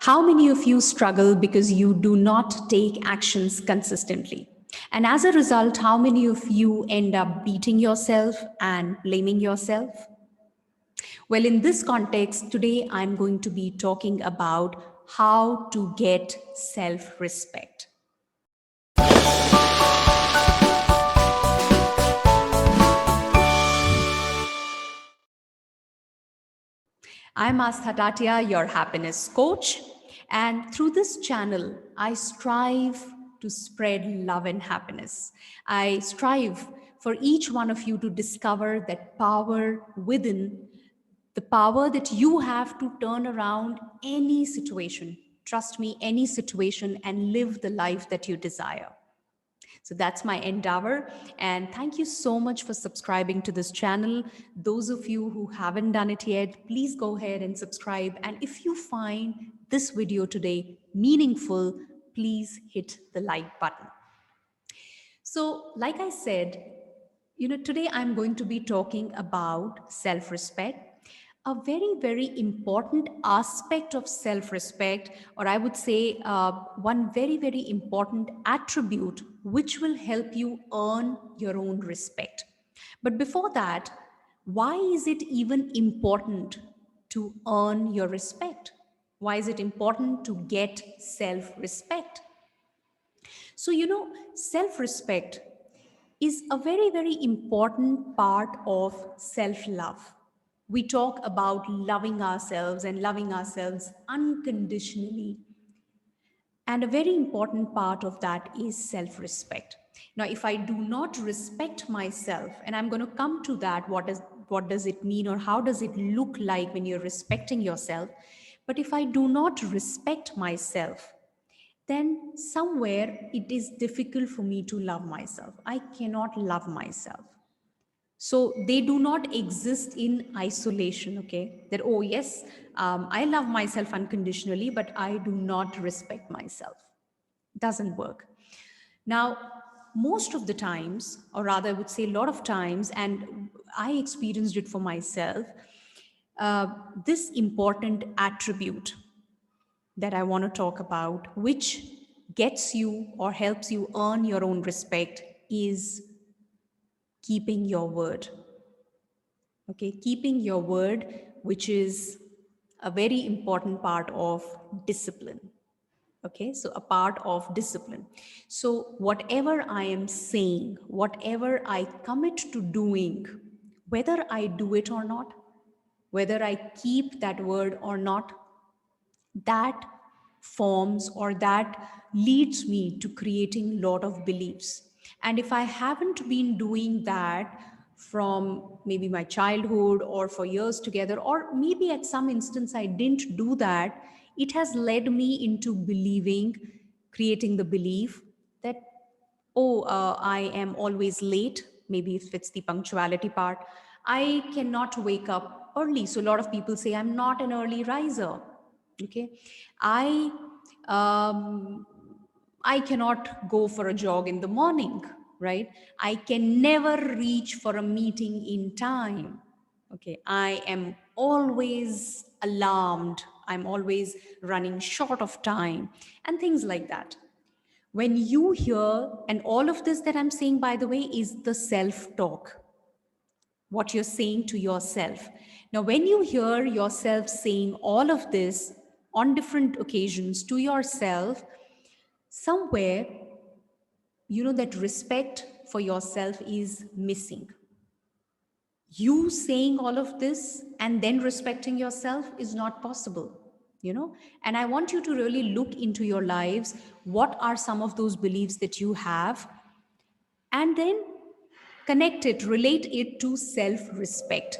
How many of you struggle because you do not take actions consistently? And as a result, how many of you end up beating yourself and blaming yourself? Well, in this context, today I'm going to be talking about how to get self respect. I'm Aastha Tatia, your happiness coach. And through this channel, I strive to spread love and happiness. I strive for each one of you to discover that power within, the power that you have to turn around any situation. Trust me, any situation, and live the life that you desire. So that's my endeavor. And thank you so much for subscribing to this channel. Those of you who haven't done it yet, please go ahead and subscribe. And if you find this video today meaningful, please hit the like button. So, like I said, today I'm going to be talking about self respect, a very, very important aspect of self respect, or I would say one very, very important attribute which will help you earn your own respect. But before that, why is it even important to earn your respect? Why is it important to get self respect? So, self respect is a very, very important part of self love. We talk about loving ourselves and loving ourselves unconditionally. And a very important part of that is self respect. Now, if I do not respect myself, and I'm going to come to that, what does it mean or how does it look like when you're respecting yourself? But if I do not respect myself, then somewhere it is difficult for me to love myself. I cannot love myself. So they do not exist in isolation, okay? That, oh, yes, I love myself unconditionally, but I do not respect myself. Doesn't work. Now, most of the times, or rather, I would say a lot of times, and I experienced it for myself, uh, this important attribute that I want to talk about, which gets you or helps you earn your own respect, is keeping your word. Okay, keeping your word, which is a very important part of discipline. Okay, so a part of discipline. So, whatever I am saying, whatever I commit to doing, whether I do it or not, whether I keep that word or not, that forms or that leads me to creating a lot of beliefs. And if I haven't been doing that from maybe my childhood or for years together, or maybe at some instance I didn't do that, it has led me into believing, creating the belief that, oh, I am always late. Maybe if it's the punctuality part, I cannot wake up early. So a lot of people say I'm not an early riser. Okay, I um, I cannot go for a jog in the morning, right? I can never reach for a meeting in time. Okay, I am always alarmed. I'm always running short of time and things like that. When you hear, and all of this that I'm saying, by the way, is the self talk, what you're saying to yourself. Now, when you hear yourself saying all of this on different occasions to yourself, somewhere, that respect for yourself is missing. You saying all of this and then respecting yourself is not possible. And I want you to really look into your lives. What are some of those beliefs that you have? And then connect it, relate it to self respect.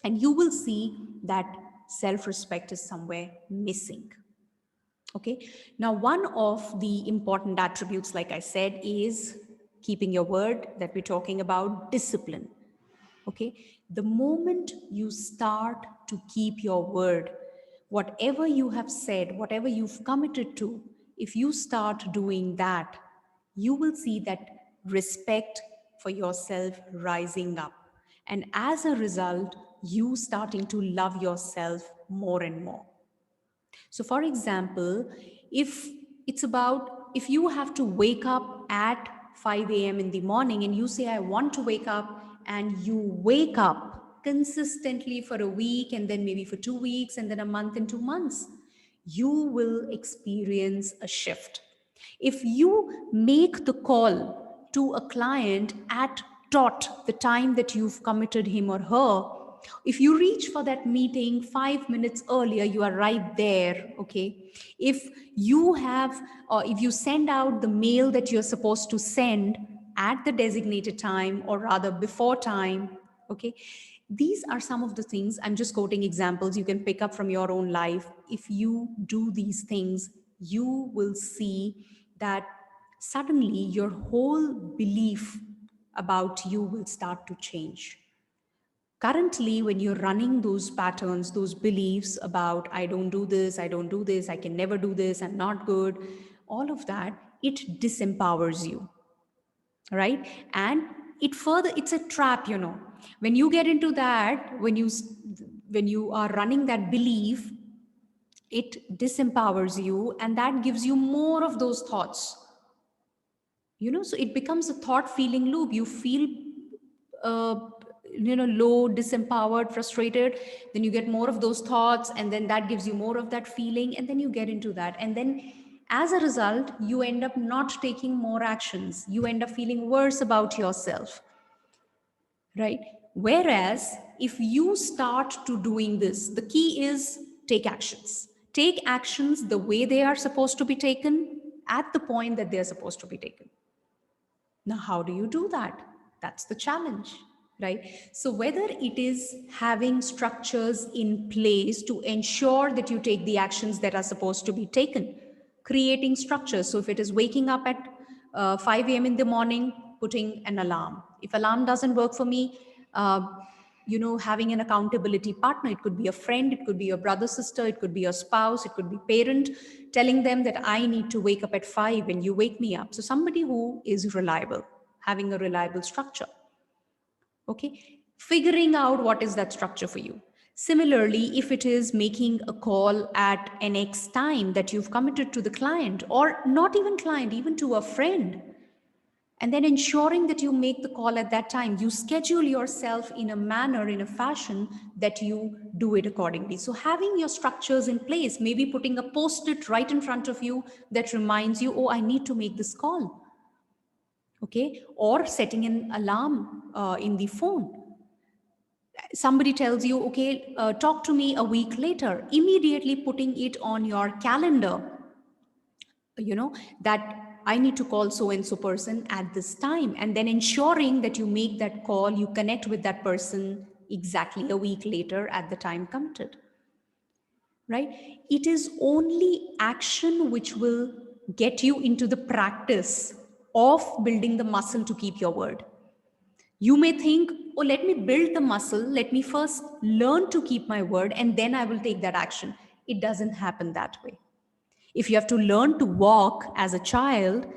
And you will see that self respect is somewhere missing. Okay. Now, one of the important attributes, like I said, is keeping your word, that we're talking about discipline. Okay. The moment you start to keep your word, whatever you have said, whatever you've committed to, if you start doing that, you will see that respect for yourself rising up. And as a result, you starting to love yourself more and more. So, for example, if it's about if you have to wake up at 5 a.m. in the morning and you say, I want to wake up, and you wake up consistently for a week and then maybe for 2 weeks and then a month and 2 months, you will experience a shift. If you make the call to a client at dot the time that you've committed him or her, if you reach for that meeting 5 minutes earlier, you are right there. Okay. If you have, or if you send out the mail that you're supposed to send at the designated time, or rather before time, okay, these are some of the things. I'm just quoting examples you can pick up from your own life. If you do these things, you will see that suddenly your whole belief about you will start to change. Currently, when you're running those patterns, those beliefs about, I don't do this, I don't do this, I can never do this, I'm not good, all of that, it disempowers you, right? And it's a trap, when you get into that, when you are running that belief, it disempowers you, and that gives you more of those thoughts, so it becomes a thought feeling loop. You feel uh, low, disempowered, frustrated, then you get more of those thoughts, and then that gives you more of that feeling, and then you get into that, and then as a result you end up not taking more actions, you end up feeling worse about yourself, right? Whereas if you start to doing this, the key is take actions the way they are supposed to be taken, at the point that they're supposed to be taken. Now, how do you do that? That's the challenge, right? So, whether it is having structures in place to ensure that you take the actions that are supposed to be taken, creating structures. So, if it is waking up at 5 a.m. in the morning, putting an alarm. If alarm doesn't work for me, uh, having an accountability partner. It could be a friend, it could be your brother, sister, it could be your spouse, it could be parent, telling them that I need to wake up at 5 and you wake me up. So somebody who is reliable, having a reliable structure. Okay. Figuring out what is that structure for you. Similarly, if it is making a call at an X time that you've committed to the client, or not even client, even to a friend, and then ensuring that you make the call at that time, you schedule yourself in a manner, in a fashion that you do it accordingly. So having your structures in place, maybe putting a post-it right in front of you that reminds you, oh, I need to make this call. Okay. Or setting an alarm in the phone. Somebody tells you, okay, talk to me a week later, immediately putting it on your calendar, that I need to call so and so person at this time, and then ensuring that you make that call, you connect with that person exactly a week later at the time committed, right? It is only action which will get you into the practice of building the muscle to keep your word. You may think, oh, let me build the muscle, let me first learn to keep my word, and then I will take that action. It doesn't happen that way. If you have to learn to walk as a child,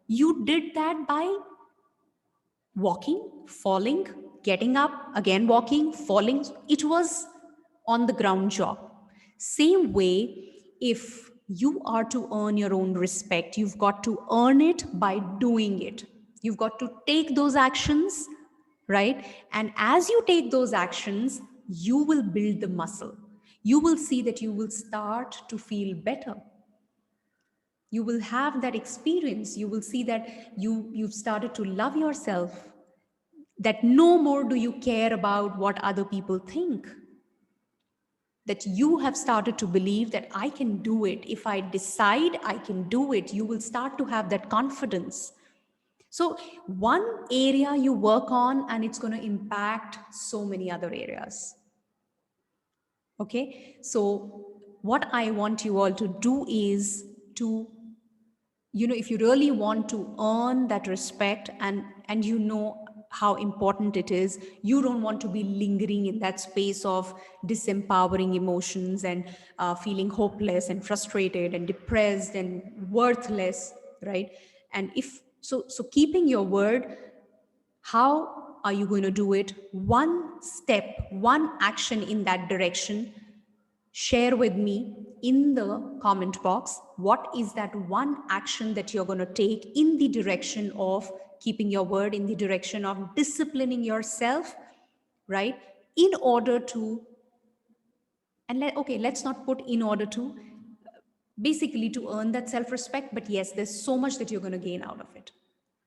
you did that by walking, falling, getting up, again walking, falling. It was on the ground job. Same way, if you are to earn your own respect, you've got to earn it by doing it. You've got to take those actions, right? And as you take those actions, you will build the muscle. You will see that you will start to feel better. You will have that experience. You will see that you've started to love yourself, that no more do you care about what other people think, that you have started to believe that I can do it. If I decide, I can do it. You will start to have that confidence. So one area you work on, and it's going to impact so many other areas. Okay, so what I want you all to do is to, if you really want to earn that respect, and how important it is, you don't want to be lingering in that space of disempowering emotions, and feeling hopeless and frustrated and depressed and worthless, right? And if so, keeping your word, how are you going to do it? One step, one action in that direction Share with me in the comment box what is that one action that you're going to take in the direction of keeping your word, in the direction of disciplining yourself, right? In order to, okay, let's not put in order to, basically to earn that self respect, but yes, there's so much that you're going to gain out of it.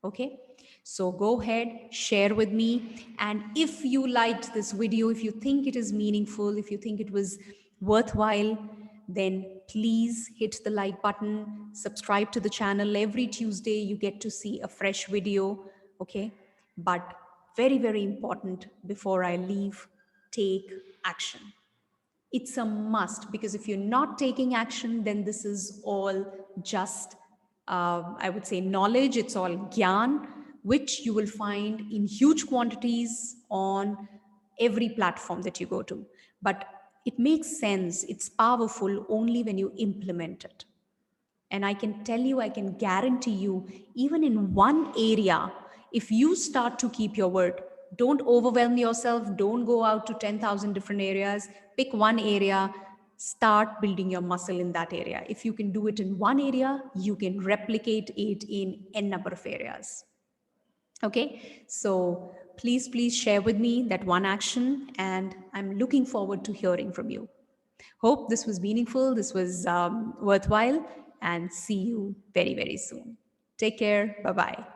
Okay, so go ahead, share with me. And if you liked this video, if you think it is meaningful, if you think it was worthwhile, then please hit the like button, subscribe to the channel. Every Tuesday you get to see a fresh video. Okay, but very, very important, before I leave, take action. It's a must, because if you're not taking action, then this is all just, I would say, knowledge. It's all gyan, which you will find in huge quantities on every platform that you go to. But it makes sense, it's powerful only when you implement it. And I can tell you, I can guarantee you, even in one area, if you start to keep your word, don't overwhelm yourself, don't go out to 10,000 different areas, pick one area, start building your muscle in that area. If you can do it in one area, you can replicate it in n number of areas. Okay, so please share with me that one action, and I'm looking forward to hearing from you. Hope this was meaningful, this was worthwhile, and see you very, very soon. Take care. Bye bye.